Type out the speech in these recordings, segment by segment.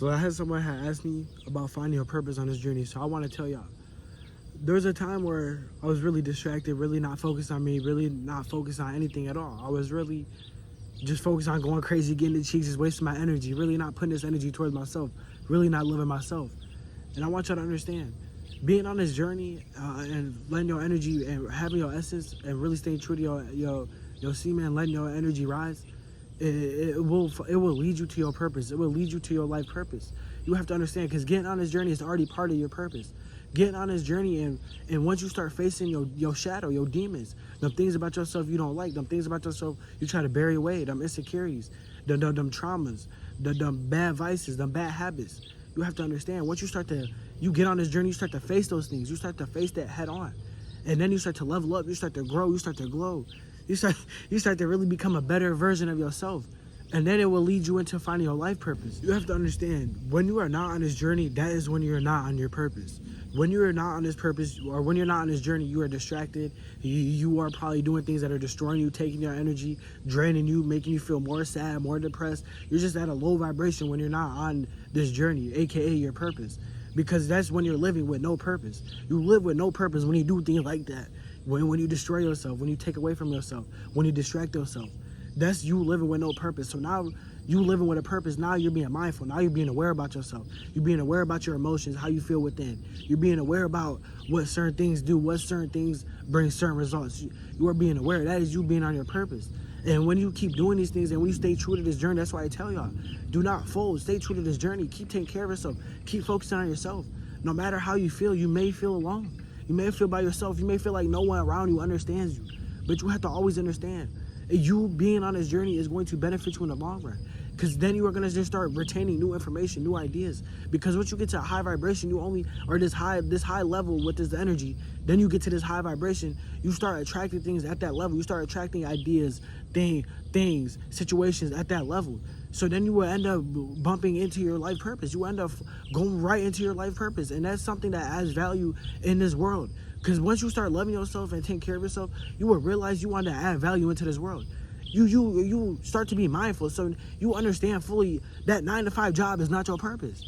So I had someone had asked me about finding a purpose on this journey. So I want to tell y'all, there was a time where I was really distracted, really not focused on me, really not focused on anything at all. I was really just focused on going crazy, getting the cheeks, just wasting my energy, really not putting this energy towards myself, really not living myself. And I want y'all to understand, being on this journey and letting your energy and having your essence and really staying true to your semen, letting your energy rise, it will lead you to your purpose. It will lead you to your life purpose. You have to understand, because getting on this journey is already part of your purpose. Getting on this journey, and once you start facing your shadow, your demons, them things about yourself you don't like, them things about yourself you try to bury away, them insecurities, them traumas, them bad vices, them bad habits. You have to understand, once you get on this journey, you start to face those things. You start to face that head on. And then you start to level up, you start to grow, you start to glow. You start to really become a better version of yourself. And then it will lead you into finding your life purpose. You have to understand, when you are not on this journey, that is when you're not on your purpose. When you are not on this purpose, or when you're not on this journey, you are distracted. You are probably doing things that are destroying you, taking your energy, draining you, making you feel more sad, more depressed. You're just at a low vibration when you're not on this journey, aka your purpose. Because that's when you're living with no purpose. You live with no purpose when you do things like that. When you destroy yourself, when you take away from yourself, when you distract yourself. That's you living with no purpose. So now you living with a purpose. Now you're being mindful. Now you're being aware about yourself. You're being aware about your emotions, how you feel within. You're being aware about what certain things do, what certain things bring certain results. You are being aware. That is you being on your purpose. And when you keep doing these things and when you stay true to this journey, that's why I tell y'all, do not fold. Stay true to this journey. Keep taking care of yourself. Keep focusing on yourself. No matter how you feel, you may feel alone. You may feel by yourself. You may feel like no one around you understands you. But you have to always understand, you being on this journey is going to benefit you in the long run. Because then you are going to just start retaining new information, new ideas. Because once you get to a high vibration, this high level with this energy, then you get to this high vibration, you start attracting things at that level. You start attracting ideas, things, situations at that level. So then you will end up bumping into your life purpose. You end up going right into your life purpose. And that's something that adds value in this world. Because once you start loving yourself and taking care of yourself, you will realize you want to add value into this world. You start to be mindful, so you understand fully that 9-to-5 job is not your purpose.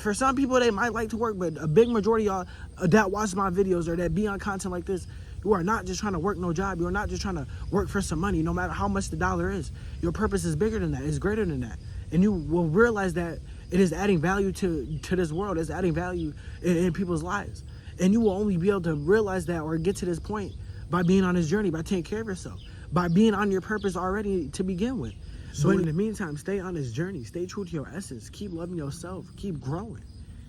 For some people, they might like to work, but a big majority of y'all that watch my videos or that be on content like this, you are not just trying to work no job. You are not just trying to work for some money, no matter how much the dollar is. Your purpose is bigger than that. It's greater than that. And you will realize that it is adding value to this world. It's adding value in people's lives. And you will only be able to realize that or get to this point by being on this journey, by taking care of yourself, by being on your purpose already to begin with. So in the meantime, stay on this journey. Stay true to your essence. Keep loving yourself. Keep growing.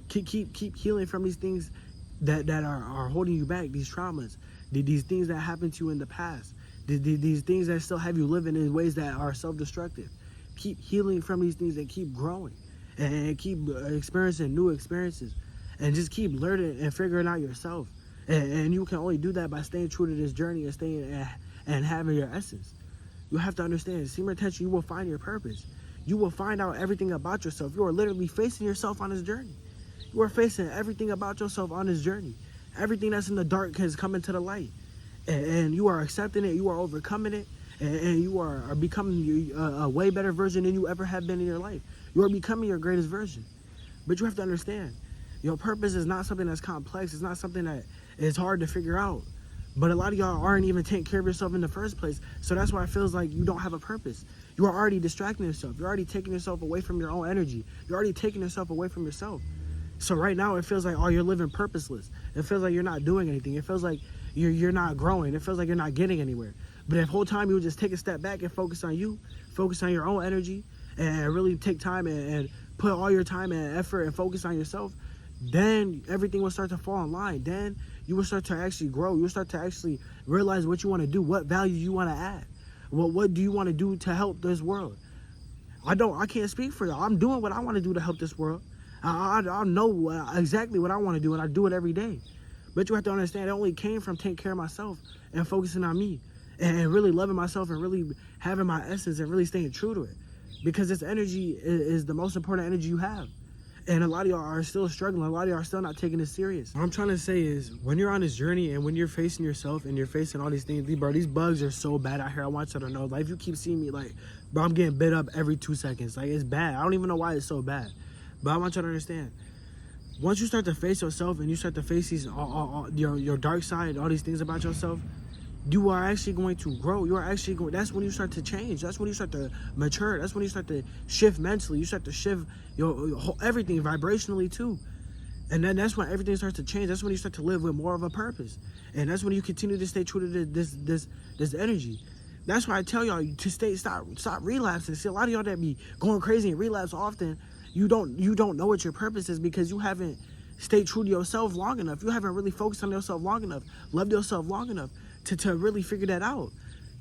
Keep healing from these things that are holding you back, these traumas, these things that happened to you in the past, these things that still have you living in ways that are self-destructive. Keep healing from these things and keep growing and keep experiencing new experiences and just keep learning and figuring out yourself. And you can only do that by staying true to this journey and staying and having your essence. You have to understand, semen retention, you will find your purpose. You will find out everything about yourself. You are literally facing yourself on this journey. You are facing everything about yourself on this journey. Everything that's in the dark has come into the light. And you are accepting it, you are overcoming it, and you are becoming a way better version than you ever have been in your life. You are becoming your greatest version. But you have to understand, your purpose is not something that's complex. It's not something that is hard to figure out. But a lot of y'all aren't even taking care of yourself in the first place. So that's why it feels like you don't have a purpose. You are already distracting yourself. You're already taking yourself away from your own energy. You're already taking yourself away from yourself. So right now it feels like, oh, you're living purposeless. It feels like you're not doing anything. It feels like you're not growing. It feels like you're not getting anywhere. But if whole time you would just take a step back and focus on you, focus on your own energy, and really take time and put all your time and effort and focus on yourself, then everything will start to fall in line. Then you will start to actually grow. You'll start to actually realize what you want to do, what value you want to add. What do you want to do to help this world? I can't speak for y'all. I'm doing what I want to do to help this world. I know exactly what I want to do, and I do it every day. But you have to understand, it only came from taking care of myself and focusing on me and really loving myself and really having my essence and really staying true to it. Because this energy is the most important energy you have. And a lot of y'all are still struggling. A lot of y'all are still not taking this serious. What I'm trying to say is, when you're on this journey and when you're facing yourself and you're facing all these things, bro, these bugs are so bad out here. I want you to know, like, if you keep seeing me, like, bro, I'm getting bit up every 2 seconds. Like, it's bad. I don't even know why it's so bad. But I want you to understand, once you start to face yourself and you start to face these your dark side, all these things about yourself, you are actually going to grow. You are actually going. That's when you start to change. That's when you start to mature. That's when you start to shift mentally. You start to shift your whole, everything vibrationally too. And then that's when everything starts to change. That's when you start to live with more of a purpose. And that's when you continue to stay true to this energy. That's why I tell y'all to stop relapsing. See, a lot of y'all that be going crazy and relapse often, you don't know what your purpose is because you haven't stayed true to yourself long enough. You haven't really focused on yourself long enough, loved yourself long enough to really figure that out.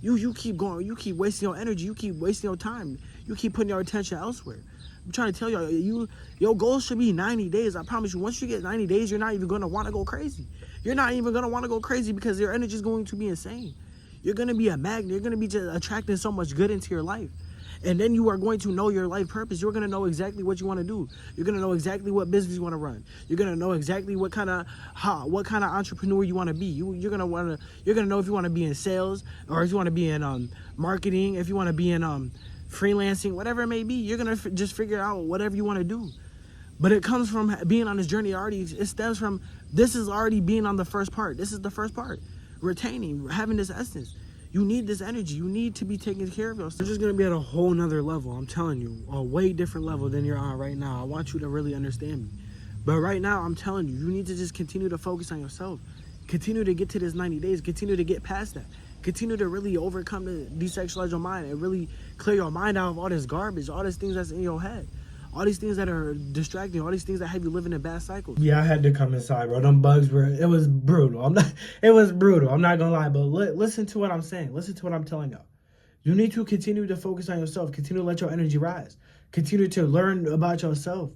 You keep going, you keep wasting your energy, you keep wasting your time, you keep putting your attention elsewhere. I'm trying to tell y'all, your goal should be 90 days. I promise you, once you get 90 days, you're not even going to want to go crazy. You're not even going to want to go crazy because your energy is going to be insane. You're going to be a magnet. You're going to be just attracting so much good into your life. And then you are going to know your life purpose. You're going to know exactly what you want to do. You're going to know exactly what business you want to run. You're going to know exactly what kind of entrepreneur you want to be. You're going to know if you want to be in sales or if you want to be in marketing, if you want to be in freelancing, whatever it may be. You're going to just figure out whatever you want to do. But it comes from being on this journey already. It stems from, this is already being on the first part. This is the first part. Retaining, having this essence. You need this energy. You need to be taking care of yourself. You're just going to be at a whole nother level. I'm telling you, a way different level than you're on right now. I want you to really understand me. But right now, I'm telling you, you need to just continue to focus on yourself. Continue to get to this 90 days. Continue to get past that. Continue to really overcome the desexualize your mind and really clear your mind out of all this garbage, all these things that's in your head. All these things that are distracting, all these things that have you living in bad cycles. Yeah, I had to come inside, bro. Them bugs it was brutal. It was brutal. I'm not gonna lie, but listen to what I'm saying. Listen to what I'm telling y'all. You need to continue to focus on yourself. Continue to let your energy rise. Continue to learn about yourself.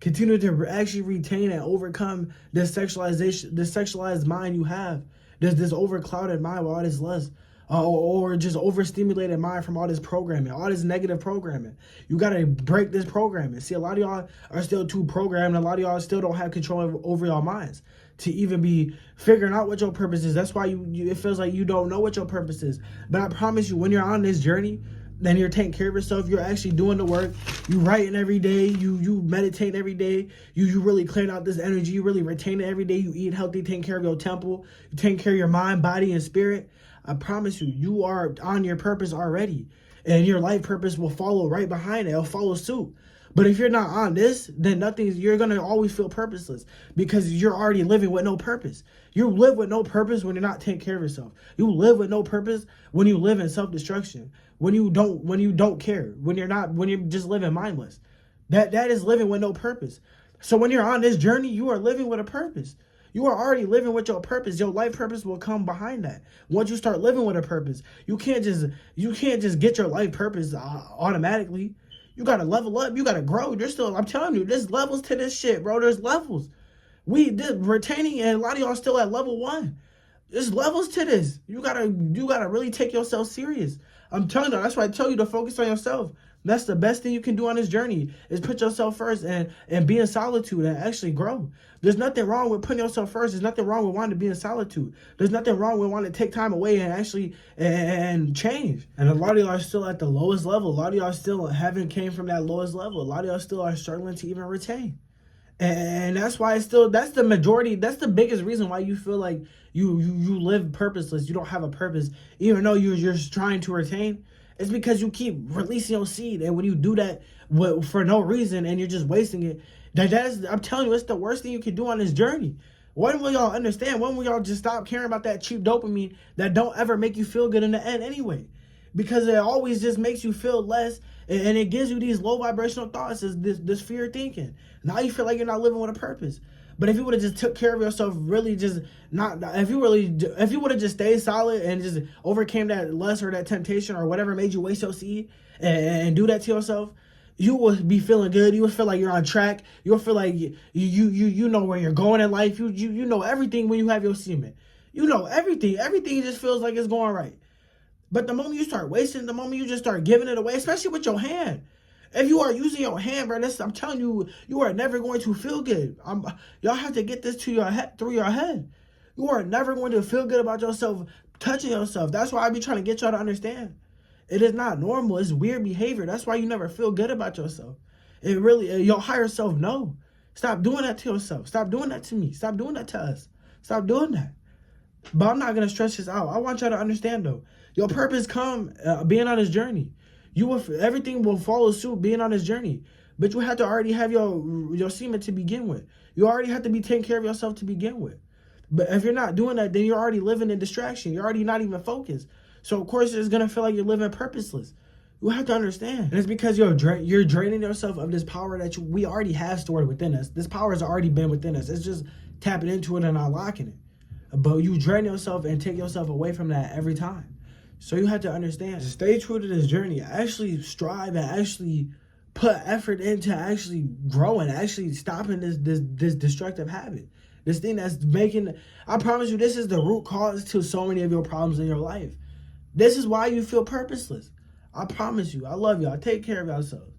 Continue to actually retain and overcome this sexualized mind you have. This overclouded mind with all this lust. Or just overstimulated mind from all this programming, all this negative programming. You got to break this programming. See, a lot of y'all are still too programmed. A lot of y'all still don't have control over your minds to even be figuring out what your purpose is. That's why it feels like you don't know what your purpose is. But I promise you, when you're on this journey, then you're taking care of yourself. You're actually doing the work. You writing every day. You meditate every day. You really clearing out this energy. You really retain it every day. You eat healthy, taking care of your temple. You taking care of your mind, body, and spirit. I promise you, you are on your purpose already. And your life purpose will follow right behind it. It'll follow suit. But if you're not on this, then you're going to always feel purposeless because you're already living with no purpose. You live with no purpose when you're not taking care of yourself. You live with no purpose when you live in self-destruction. When you don't care. When you're just living mindless. That is living with no purpose. So when you're on this journey, you are living with a purpose. You are already living with your purpose. Your life purpose will come behind that. Once you start living with a purpose, you can't just get your life purpose automatically. You gotta level up. You gotta grow. I'm telling you, there's levels to this shit, bro. There's levels. We did retaining, and a lot of y'all still at level 1. There's levels to this. You gotta really take yourself serious. I'm telling you, that's why I tell you to focus on yourself. That's the best thing you can do on this journey is put yourself first and be in solitude and actually grow. There's nothing wrong with putting yourself first. There's nothing wrong with wanting to be in solitude. There's nothing wrong with wanting to take time away and actually and change. And a lot of y'all are still at the lowest level. A lot of y'all still haven't came from that lowest level. A lot of y'all still are struggling to even retain. And that's why that's the majority. That's the biggest reason why you feel like you live purposeless. You don't have a purpose, even though you're trying to retain. It's because you keep releasing your seed, and when you do that for no reason and you're just wasting it, I'm telling you, it's the worst thing you can do on this journey. When will y'all understand? When will y'all just stop caring about that cheap dopamine that don't ever make you feel good in the end anyway? Because it always just makes you feel less, and it gives you these low vibrational thoughts, this fear thinking. Now you feel like you're not living with a purpose. But if you would have just took care of yourself, really just if you would have just stayed solid and just overcame that lust or that temptation or whatever made you waste your seed and do that to yourself, you will be feeling good. You will feel like you're on track. You'll feel like you know where you're going in life. You know everything when you have your semen. You know everything. Everything just feels like it's going right. But the moment you start wasting, the moment you just start giving it away, especially with your hand. If you are using your hand, bro, I'm telling you, you are never going to feel good. Y'all have to get this to your head, through your head. You are never going to feel good about yourself touching yourself. That's why I be trying to get y'all to understand. It is not normal. It's weird behavior. That's why you never feel good about yourself. It really, your higher self know. Stop doing that to yourself. Stop doing that to me. Stop doing that to us. Stop doing that. But I'm not gonna stress this out. I want y'all to understand though. Your purpose come being on this journey. Everything will follow suit being on this journey. But you have to already have your semen to begin with. You already have to be taking care of yourself to begin with. But if you're not doing that, then you're already living in distraction. You're already not even focused. So of course it's gonna feel like you're living purposeless. You have to understand. And it's because you're draining yourself of this power that we already have stored within us. This power has already been within us. It's just tapping into it and unlocking it. But you drain yourself and take yourself away from that every time. So you have to understand. Stay true to this journey. Actually strive and actually put effort into actually growing, actually stopping this destructive habit. This thing that's making, I promise you, this is the root cause to so many of your problems in your life. This is why you feel purposeless. I promise you. I love y'all. Take care of yourselves.